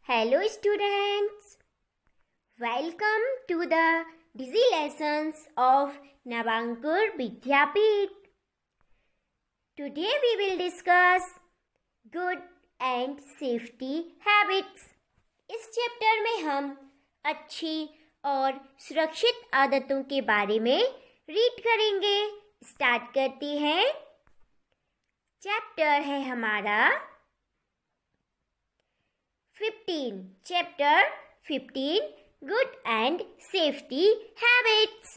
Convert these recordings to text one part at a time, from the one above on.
Hello students, welcome to the Dizzy Lessons of Navankur Vidyapeeth. Today we will discuss good and safety habits. इस chapter में हम अच्छी और सुरक्षित आदतों के बारे में रीड करेंगे। स्टार्ट करते हैं। चैप्टर है हमारा 15, Chapter 15, Good and Safety Habits.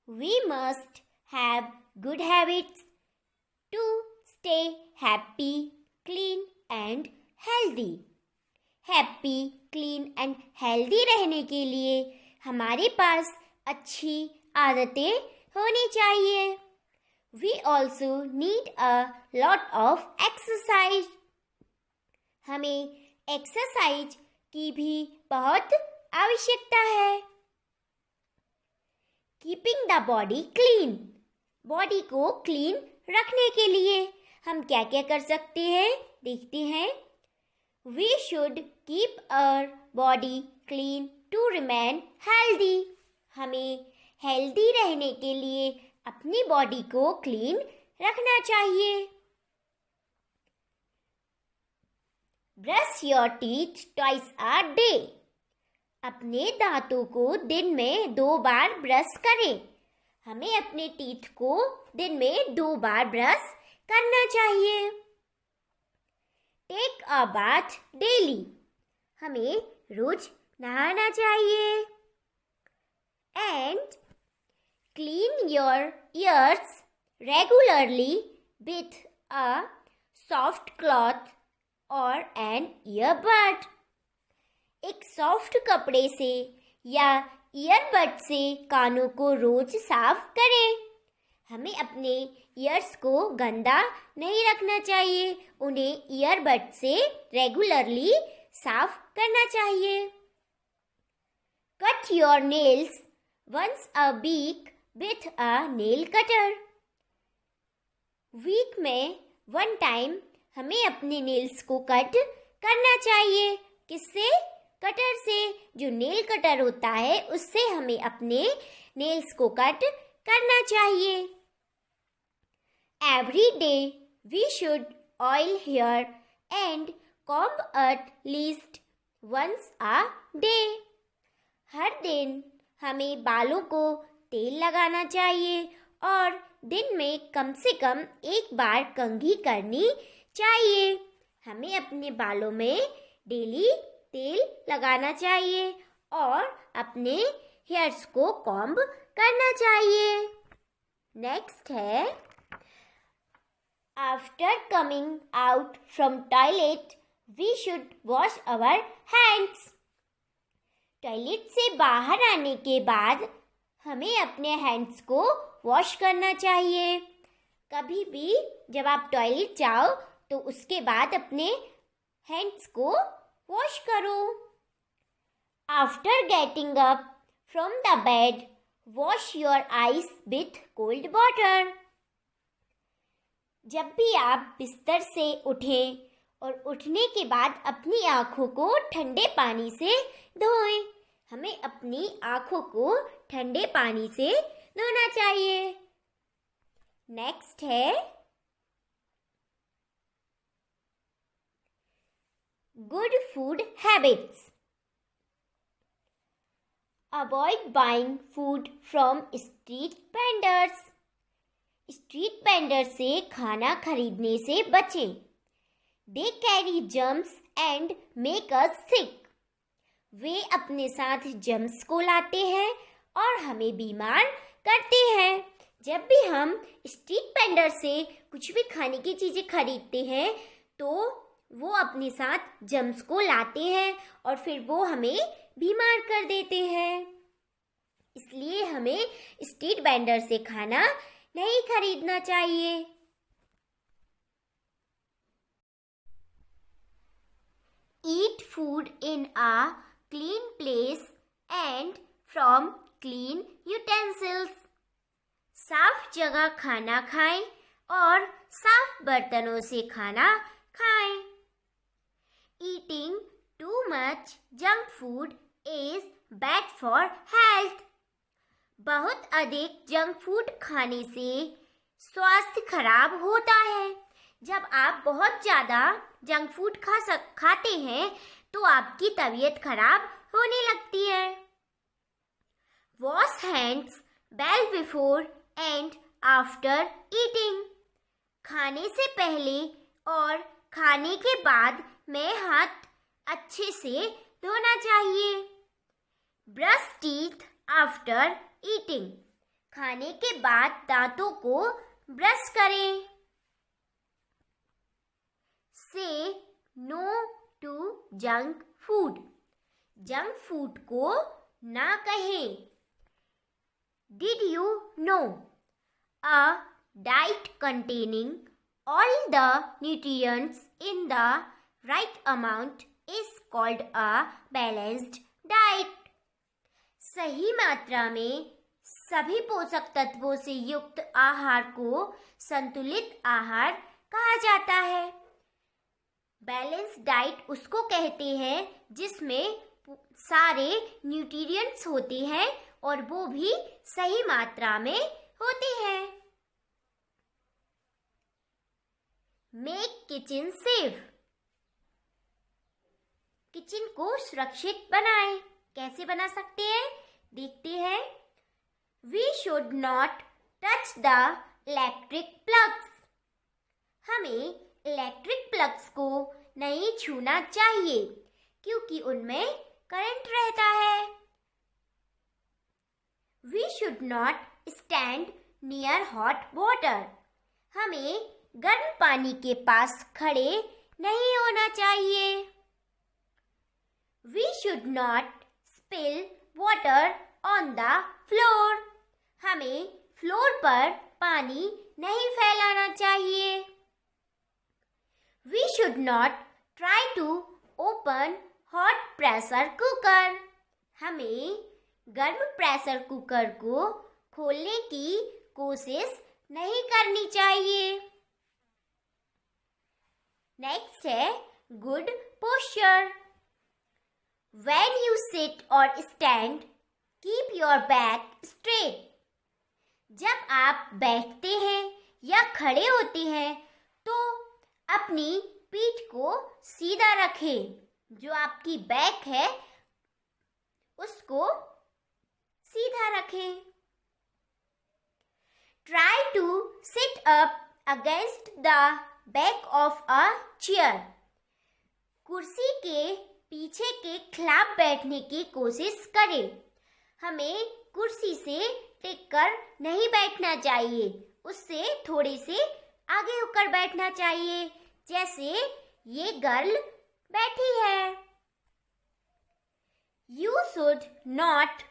We must have good habits to stay happy, clean and healthy. Happy, clean and healthy रहने के लिए हमारे पास अच्छी आदतें होनी चाहिए. We also need a lot of exercise. हमें एक्सरसाइज की भी बहुत आवश्यकता है. Keeping the body clean. Body को क्लीन रखने के लिए हम क्या क्या कर सकते हैं, देखते हैं. We should keep our body clean to remain healthy. हमें हेल्दी रहने के लिए अपनी बॉडी को क्लीन रखना चाहिए. Brush your teeth twice a day. अपने दांतों को दिन में 2 बार ब्रश करें. हमें अपने टीथ को दिन में 2 बार ब्रश करना चाहिए. Take a bath daily. हमें रोज नहाना चाहिए. And clean your ears regularly with a soft cloth और एन ईयरबड. एक सॉफ्ट कपड़े से या ईयरबड से कानों को रोज साफ करें. हमें अपने ईयर्स को गंदा नहीं रखना चाहिए. उन्हें ईयरबड से रेगुलरली साफ करना चाहिए. Cut your nails once a week with a nail cutter. Week में 1 टाइम हमें अपने नेल्स को कट करना चाहिए. किससे? कटर से. जो नेल कटर होता है उससे हमें अपने नेल्स को कट करना चाहिए. Every day we should oil hair and comb at least once a day. हर दिन हमें बालों को तेल लगाना चाहिए और दिन में कम से कम 1 बार कंघी करनी चाहिए. हमें अपने बालों में डेली तेल लगाना चाहिए और अपने हेयर्स को कॉम्ब करना चाहिए. नेक्स्ट है, after coming out from toilet we should wash our hands. Toilet से बाहर आने के बाद हमें अपने हैंड्स को वॉश करना चाहिए. कभी भी जब आप टॉयलेट जाओ तो उसके बाद अपने हैंड्स को वॉश करो. After getting up from the bed wash your eyes with cold water. जब भी आप बिस्तर से उठें और उठने के बाद अपनी आँखों को ठंडे पानी से धोएं. हमें अपनी आँखों को ठंडे पानी से धोना चाहिए. नेक्स्ट है, good food habits. Avoid buying food from street vendors. Street vendors से खाना खरीदने से बचें. They carry germs and make us sick. वे अपने साथ जर्म्स को लाते हैं और हमें बीमार करते हैं. जब भी हम स्ट्रीट वेंडर से कुछ भी खाने की चीज़ें खरीदते हैं तो वो अपने साथ जर्म्स को लाते हैं और फिर वो हमें बीमार कर देते हैं. इसलिए हमें स्ट्रीट वेंडर से खाना नहीं खरीदना चाहिए. Eat food in a clean place and from clean utensils. साफ जगह खाना खाएं और साफ बर्तनों से खाना खाएं. Eating much junk food is bad for health? बहुत अधिक जंक फूड खाने से स्वास्थ्य खराब होता है। जब आप बहुत ज़्यादा जंक फूड खाते हैं तो आपकी तबीयत खराब होने लगती है। Wash hands well before and after eating. खाने से पहले और खाने के बाद में हाथ अच्छे से धोना चाहिए। Brush teeth after eating. खाने के बाद दांतों को ब्रश करें। Say no to junk food. Junk food को ना कहें। Did you know a diet containing all the nutrients in the right amount is called a balanced diet. सही मात्रा में सभी पोषक तत्वों से युक्त आहार को संतुलित आहार कहा जाता है। बैलेंस डाइट उसको कहते हैं जिसमें सारे न्यूट्रिएंट्स होते हैं और वो भी सही मात्रा में होते हैं। Make kitchen safe. किचन को सुरक्षित बनाएं। कैसे बना सकते हैं देखते हैं। We should not touch the electric plugs. हमें इलेक्ट्रिक प्लग्स को नहीं छूना चाहिए क्योंकि उनमें करंट रहता है। We should not stand near hot water. हमें गर्म पानी के पास खड़े नहीं होना चाहिए। We should not spill water on the floor. हमें फ्लोर पर पानी नहीं फैलाना चाहिए। We should not try to open hot pressure cooker. हमें गर्म प्रेशर कुकर को खोलने की कोशिश नहीं करनी चाहिए। नेक्स्ट है good posture. When you sit और stand keep your back straight. जब आप बैठते हैं या खड़े होते हैं तो अपनी पीठ को सीधा रखें। जो आपकी बैक है उसको सीधा रखें। Try to sit up against the back of a chair. कुर्सी के पीछे के खिलाफ बैठने की कोशिश करें। हमें कुर्सी से टिककर नहीं बैठना चाहिए, उससे थोड़े से आगे होकर बैठना चाहिए जैसे ये गर्ल बैठी है। You should not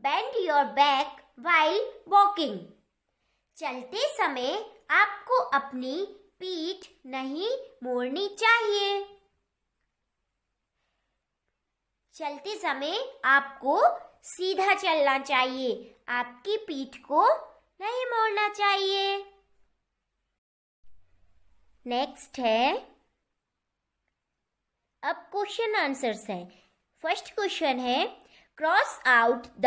bend your back while walking. चलते समय आपको अपनी पीठ नहीं मोड़नी चाहिए। चलते समय आपको सीधा चलना चाहिए, आपकी पीठ को नहीं मोड़ना चाहिए। नेक्स्ट है अब क्वेश्चन आंसर्स है। फर्स्ट क्वेश्चन है cross out the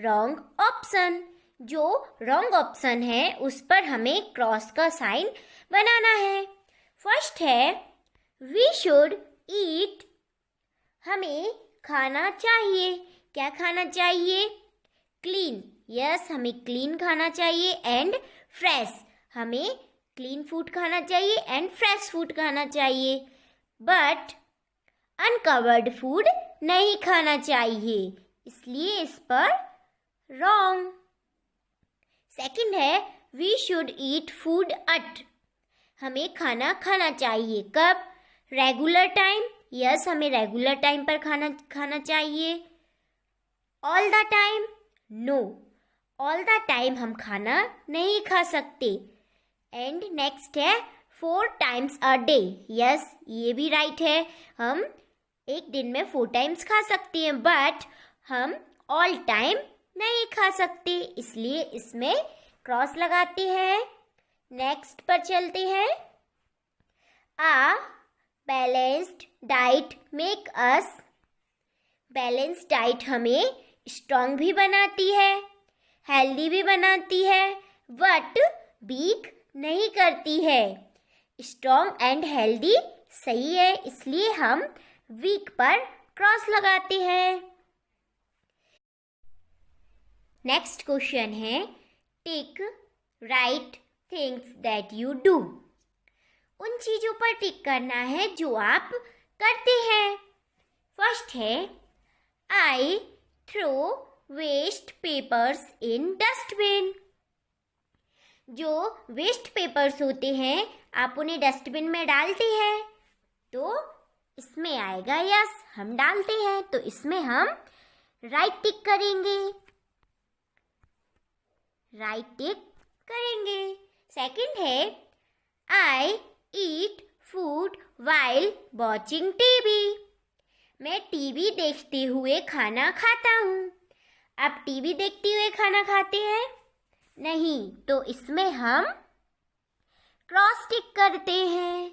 wrong option. जो रॉन्ग ऑप्शन है उस पर हमें क्रॉस का साइन बनाना है। फर्स्ट है वी शुड ईट। हमें खाना चाहिए। क्या खाना चाहिए? क्लीन। यस, हमें क्लीन खाना चाहिए एंड फ्रेश। हमें क्लीन फूड खाना चाहिए एंड फ्रेश फूड खाना चाहिए। बट अनकवर्ड फूड नहीं खाना चाहिए, इसलिए इस पर रॉन्ग। सेकंड है we should eat food at. हमें खाना खाना चाहिए कब? Regular time. यस, हमें रेगुलर टाइम पर खाना चाहिए। All the time? No, all the time हम खाना नहीं खा सकते। एंड नेक्स्ट है 4 times a day। यस, ये भी राइट है, हम एक दिन में 4 times खा सकते हैं बट हम ऑल टाइम नहीं खा सकते, इसलिए इसमें क्रॉस लगाते हैं। नेक्स्ट पर चलते हैं। A balanced diet make us, balanced diet हमें स्ट्रॉन्ग भी बनाती है, हेल्दी भी बनाती है, बट वीक नहीं करती है। स्ट्रॉन्ग एंड हेल्दी सही है, इसलिए हम वीक पर क्रॉस लगाते हैं। नेक्स्ट क्वेश्चन है टिक right things that you do. उन चीज़ों पर टिक करना है जो आप करते हैं। फर्स्ट है I throw waste papers in dustbin. जो वेस्ट पेपर्स होते हैं आप उन्हें डस्टबिन में डालते हैं, तो इसमें आएगा यस, हम डालते हैं, तो इसमें हम राइट टिक करेंगे, राइट टिक करेंगे। सेकंड है I eat food while watching TV. मैं टीवी देखते हुए खाना खाता हूँ। आप टीवी देखते हुए खाना खाते हैं? नहीं, तो इसमें हम क्रॉस टिक करते हैं।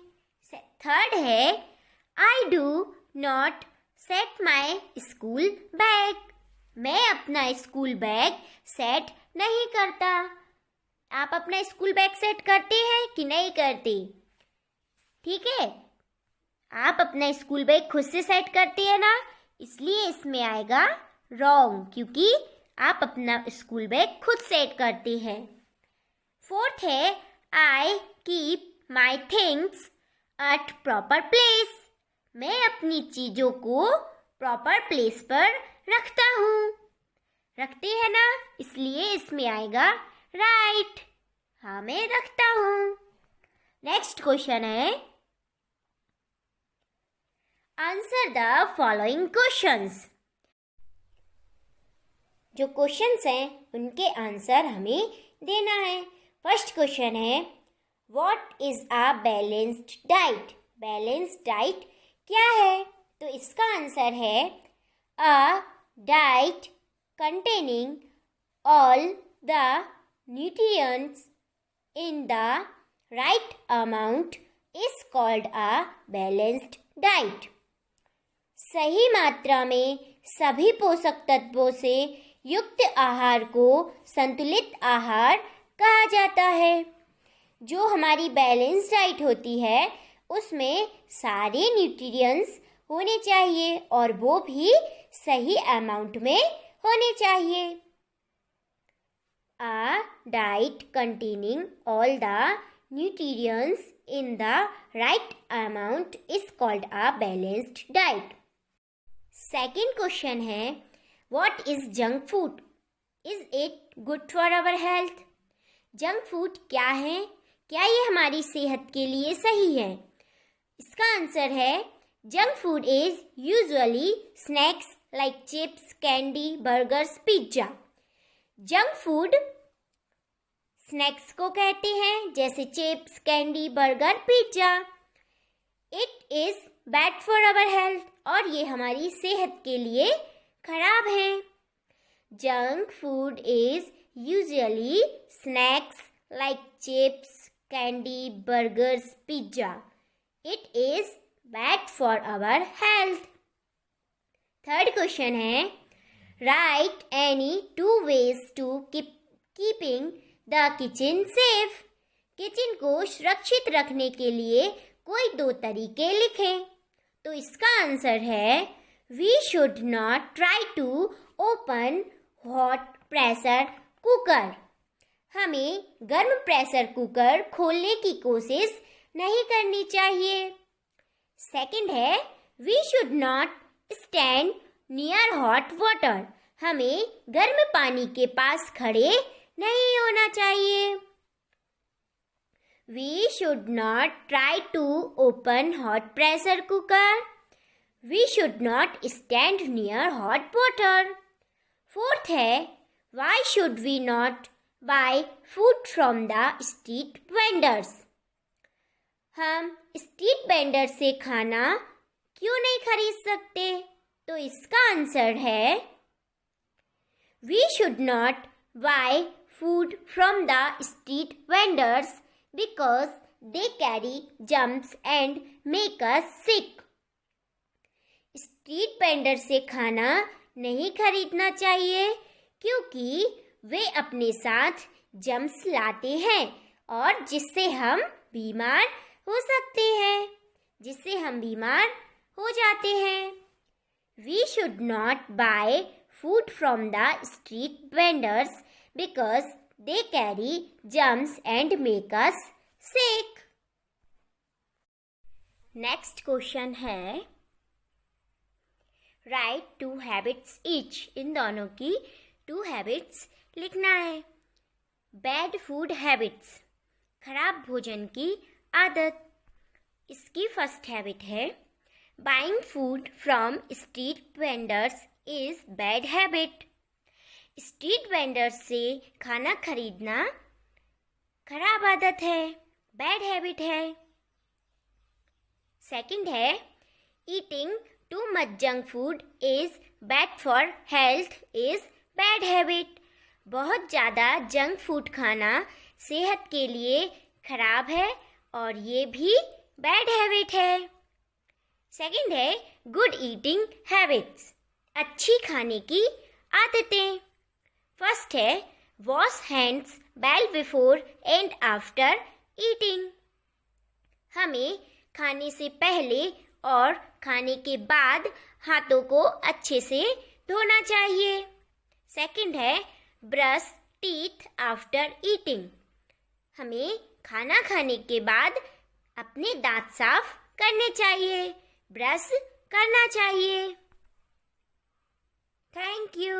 थर्ड है I do not set my school bag. मैं अपना स्कूल बैग सेट नहीं करता। आप अपना स्कूल बैग सेट करते हैं कि नहीं करते? ठीक है, आप अपना स्कूल बैग खुद से सेट करते हैं ना, इसलिए इसमें आएगा रॉन्ग, क्योंकि आप अपना स्कूल बैग खुद सेट करते हैं। फोर्थ है I keep my things at proper place. मैं अपनी चीज़ों को प्रॉपर प्लेस पर रखता हूँ। रखते हैं ना, इसलिए इसमें आएगा राइट। हाँ, मैं रखता हूँ। नेक्स्ट क्वेश्चन है आंसर द फॉलोइंग क्वेश्चंस। जो क्वेश्चंस हैं उनके आंसर हमें देना है। फर्स्ट क्वेश्चन है what is a balanced diet. Balanced diet क्या है? तो इसका आंसर है a diet containing all the nutrients in the right amount is called a balanced diet. सही मात्रा में सभी पोषक तत्वों से युक्त आहार को संतुलित आहार कहा जाता है। जो हमारी बैलेंस डाइट होती है उसमें सारे न्यूट्रिएंट्स होने चाहिए और वो भी सही अमाउंट में होने चाहिए। A diet containing all the nutrients in the right amount is called a balanced diet. Second question है what is junk food? Is it good for our health? Junk food क्या है? क्या ये हमारी सेहत के लिए सही है? इसका आंसर है junk food is usually snacks like chips, candy, burgers, pizza. Junk food snacks को कहते हैं, जैसे chips, candy, burger, pizza. It is bad for our health, और ये हमारी सेहत के लिए खराब है। Junk food is usually snacks like chips, candy, burgers, pizza. It is bad for our health. Third question है write any 2 ways to keeping the kitchen safe. Kitchen को सुरक्षित रखने के लिए कोई 2 तरीके लिखें। तो इसका आंसर है we should not try to open hot pressure cooker. हमें गर्म प्रेशर कुकर खोलने की कोशिश नहीं करनी चाहिए। सेकंड है we should not stand near hot water. हमें गर्म पानी के पास खड़े नहीं होना चाहिए। We should not try to open hot pressure cooker. We should not stand near hot water. Fourth है why should we not buy food from the street vendors. हम स्ट्रीट वेंडर से खाना क्यों नहीं खरीद सकते? तो इसका आंसर है we should not buy food from the street vendors because they carry germs and make us sick. Street vendor से खाना नहीं खरीदना चाहिए क्योंकि वे अपने साथ जर्म्स लाते हैं और जिससे हम बीमार हो सकते हैं, जिससे हम बीमार हो जाते हैं. We should not buy food from the street vendors because they carry germs and make us sick. Next question है Write 2 habits each. इन दोनों की 2 habits लिखना है. Bad food habits. खराब भोजन की आदत. इसकी फर्स्ट हैबिट है Buying food from street vendors is bad habit. Street vendors से खाना खरीदना खराब आदत है, बैड हैबिट है. सेकंड है Eating too much junk food is bad for health is bad habit. बहुत ज़्यादा जंक फूड खाना सेहत के लिए खराब है और ये भी बैड हैबिट है. सेकंड है गुड ईटिंग हैबिट्स. अच्छी खाने की आदतें. फर्स्ट है wash hands well before and after eating. हमें खाने से पहले और खाने के बाद हाथों को अच्छे से धोना चाहिए. सेकंड है ब्रश टीथ आफ्टर ईटिंग. हमें खाना खाने के बाद अपने दांत साफ करने चाहिए, ब्रश करना चाहिए. Thank you.